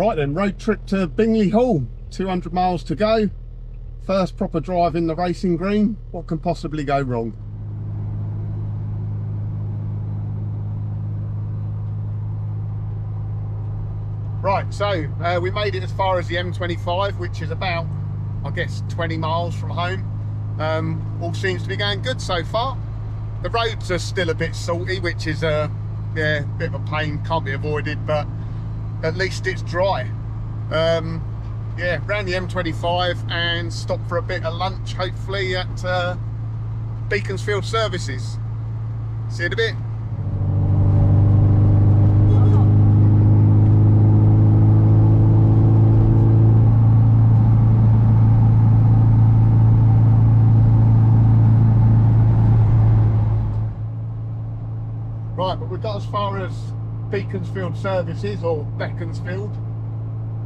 Right then, road trip to Bingley Hall, 200 miles to go. First proper drive in the racing green. What can possibly go wrong? Right, so we made it as far as the M25, which is about, I guess, 20 miles from home. All seems to be going good so far. The roads are still a bit salty, which is yeah, a bit of a pain, can't be avoided, but at least it's dry. Yeah, ran the M25 and stopped for a bit of lunch, hopefully at Beaconsfield Services. See you in a bit. Right, but we got as far as Beaconsfield Services, or Beaconsfield,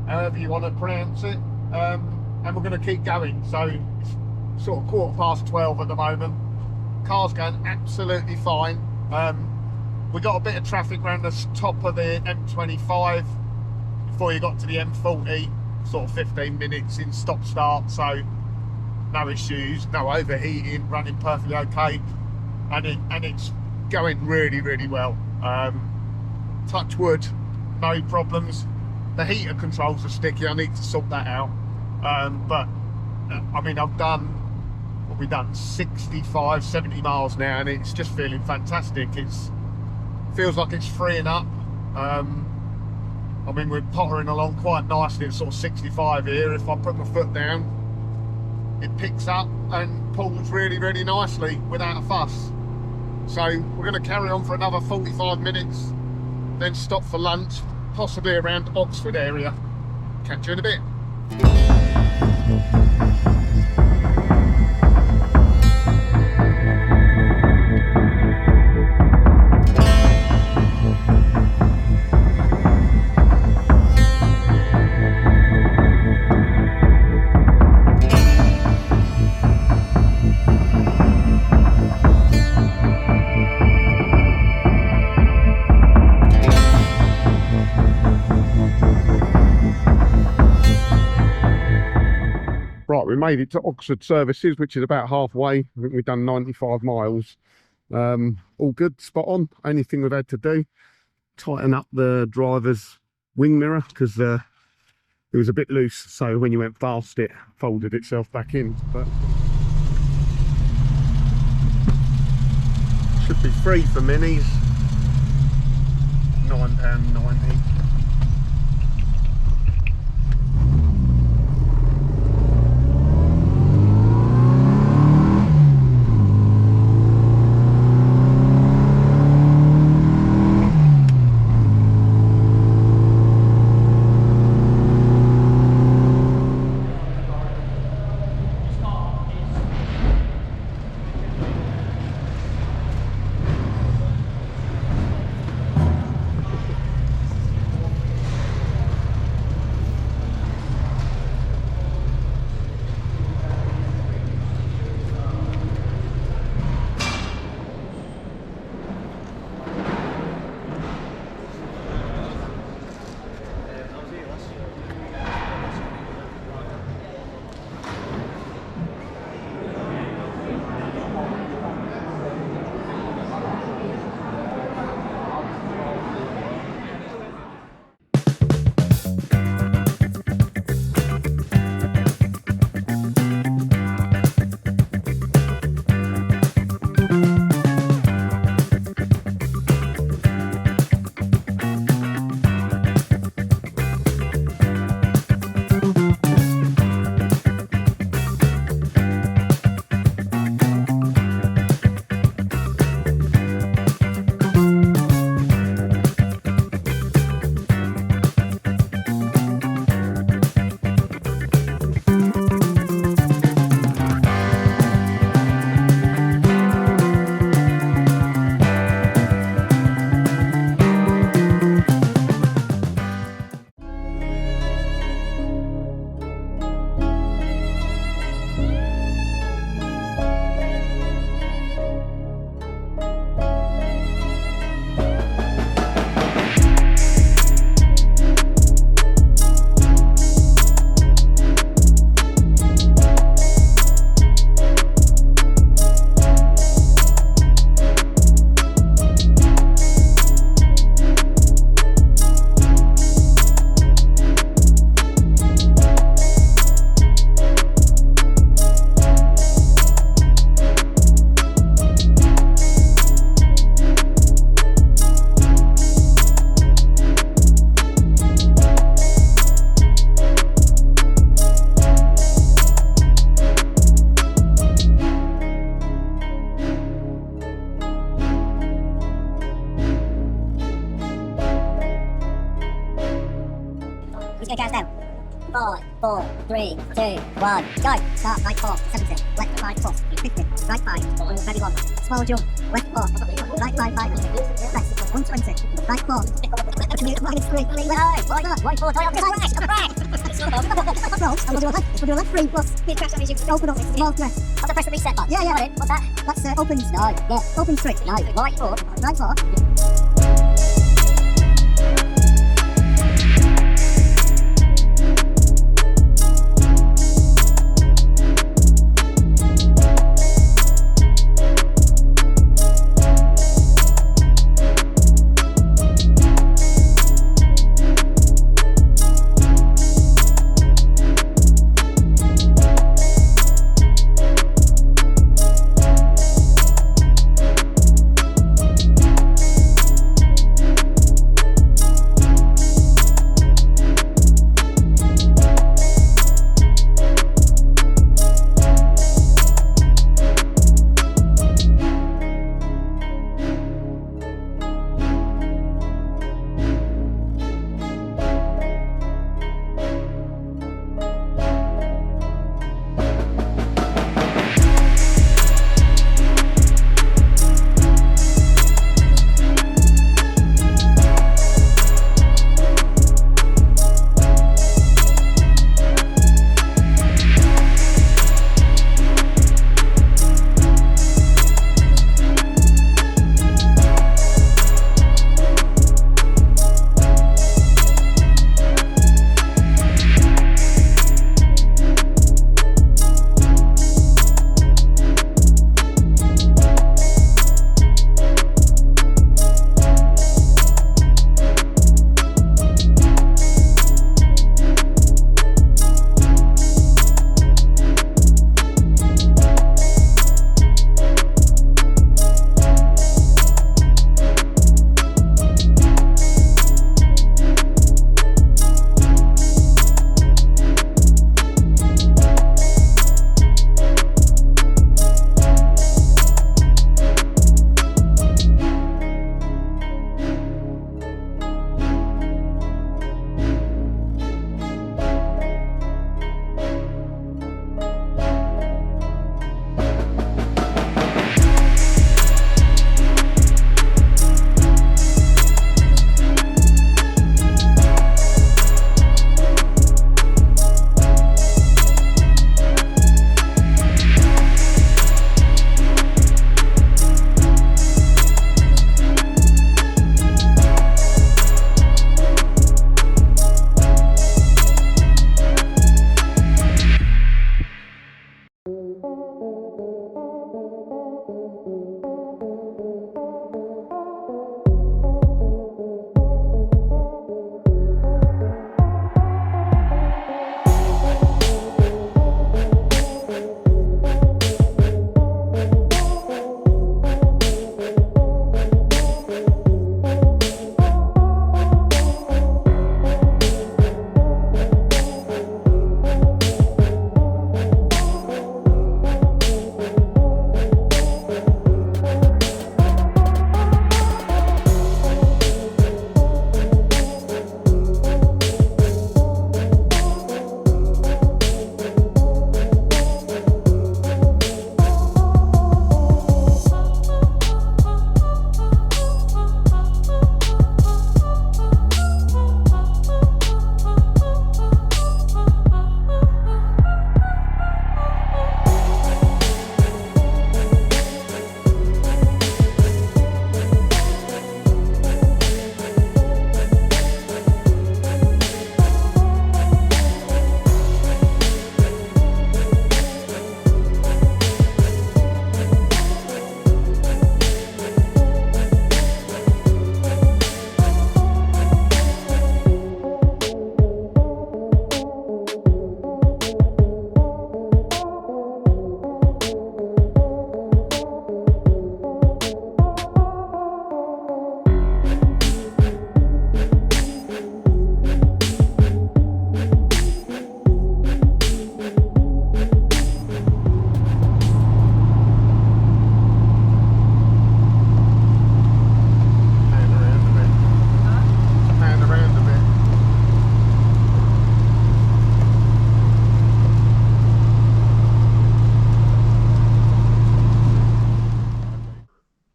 however you want to pronounce it, and we're going to keep going. So it's sort of 12:15 at the moment. Car's going absolutely fine. We got a bit of traffic around the top of the M25 before you got to the M40, sort of 15 minutes in stop start, so no issues, no overheating, running perfectly okay, and it's going really well. Touch wood, no problems. The heater controls are sticky, I need to sort that out, but I mean, I've done, what we've done, 65-70 miles now, and it's just feeling fantastic. It's feels like it's freeing up. I mean, we're pottering along quite nicely at sort of 65 here. If I put my foot down, it picks up and pulls really nicely without a fuss. So we're going to carry on for another 45 minutes, then stop for lunch, possibly around Oxford area. Catch you in a bit. Right, we made it to Oxford Services, which is about halfway. I think we've done 95 miles. All good, spot on. Only thing we've had to do, tighten up the driver's wing mirror, because it was a bit loose, so when you went past it folded itself back in. But should be free for minis. £9.90. 4, 3, 2, 1, go. Start, right 4, 70, left 5, 4, 50, right 5, very 1, small jump, left 4, right 5, 5, left, 120, right 4, minus 3, left, right 4, right 4, we'll do a left 3 plus, open up, small press. I'll press the reset button. Yeah. What's that? That's opens, no, yeah, open straight, no, right 4, right 4.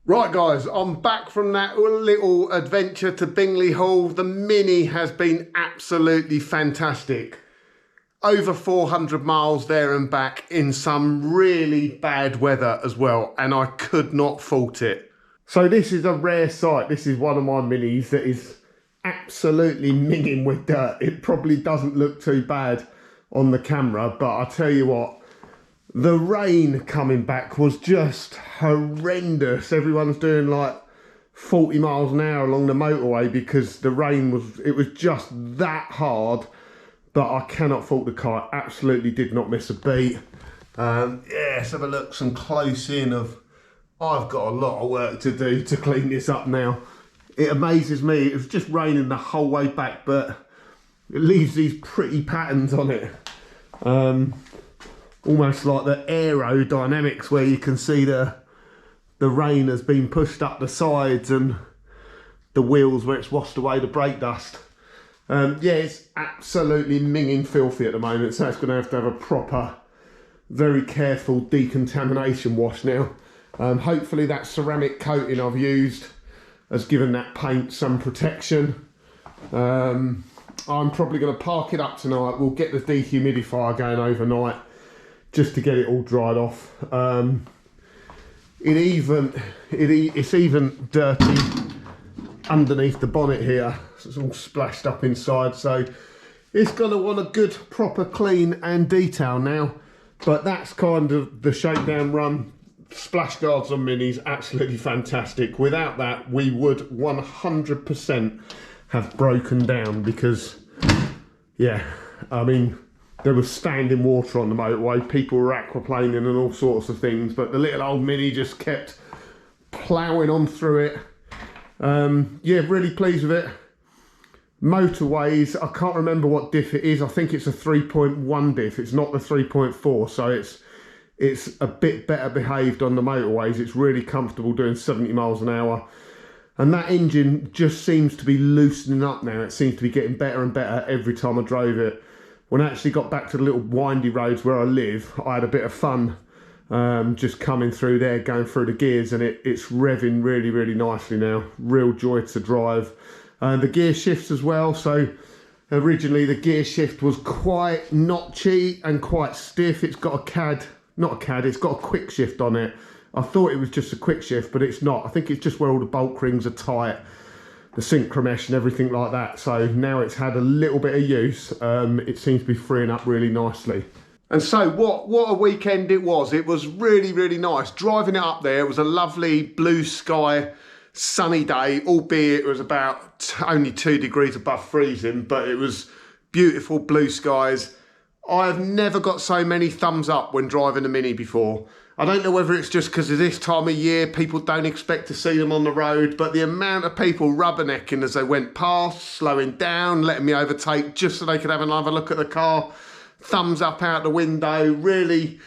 Right guys, I'm back from that little adventure to Bingley Hall. The Mini has been absolutely fantastic. Over 400 miles there and back in some really bad weather as well, and I could not fault it. So this is a rare sight. This is one of my Minis that is absolutely minging with dirt. It probably doesn't look too bad on the camera, but I tell you what, the rain coming back was just horrendous. Everyone's doing like 40 miles an hour along the motorway because the rain was just that hard. But I cannot fault the car. Absolutely did not miss a beat. Yeah, let's have a look, some close in of, I've got a lot of work to do to clean this up now. It amazes me, it was just raining the whole way back, but it leaves these pretty patterns on it. Almost like the aerodynamics where you can see the rain has been pushed up the sides and the wheels where it's washed away the brake dust. Yeah, it's absolutely minging filthy at the moment, so it's going to have a proper, very careful decontamination wash now. Hopefully that ceramic coating I've used has given that paint some protection. I'm probably going to park it up tonight. We'll get the dehumidifier going overnight just to get it all dried off. It's even dirty underneath the bonnet here. It's all splashed up inside, so it's going to want a good proper clean and detail now. But that's kind of the shakedown run. Splash guards on Minis, absolutely fantastic. Without that, we would 100% have broken down because, yeah, I mean, there was standing water on the motorway, people were aquaplaning and all sorts of things, but the little old Mini just kept ploughing on through it. Yeah, really pleased with it. Motorways, I can't remember what diff it is. I think it's a 3.1 diff. It's not the 3.4, so it's a bit better behaved on the motorways. It's really comfortable doing 70 miles an hour. And that engine just seems to be loosening up now. It seems to be getting better and better every time I drove it. When I actually got back to the little windy roads where I live, I had a bit of fun just coming through there, going through the gears, and it's revving really, really nicely now. Real joy to drive. The gear shifts as well. So originally the gear shift was quite notchy and quite stiff. It's got it's got a quick shift on it. I thought it was just a quick shift, but it's not. I think it's just where all the bolt rings are tight, the synchro mesh and everything like that. So now it's had a little bit of use. It seems to be freeing up really nicely. And so what a weekend it was. It was really, really nice. Driving it up there, it was a lovely blue sky, sunny day, albeit it was about only 2 degrees above freezing, but it was beautiful blue skies. I've never got so many thumbs up when driving a Mini before. I don't know whether it's just because of this time of year, people don't expect to see them on the road, but the amount of people rubbernecking as they went past, slowing down, letting me overtake just so they could have another look at the car, thumbs up out the window, really,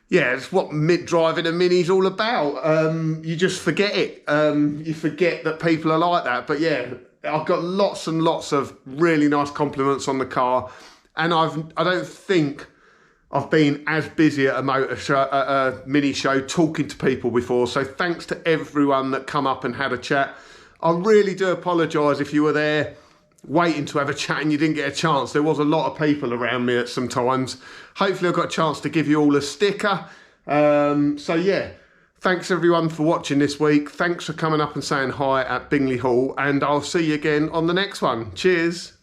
yeah, it's what driving a Mini's all about. You just forget it. You forget that people are like that. But yeah, I've got lots and lots of really nice compliments on the car. And I don't think I've been as busy at a Mini show talking to people before. So thanks to everyone that come up and had a chat. I really do apologise if you were there waiting to have a chat and you didn't get a chance. There was a lot of people around me at some times. Hopefully I got a chance to give you all a sticker. So yeah, thanks everyone for watching this week. Thanks for coming up and saying hi at Bingley Hall, and I'll see you again on the next one. Cheers.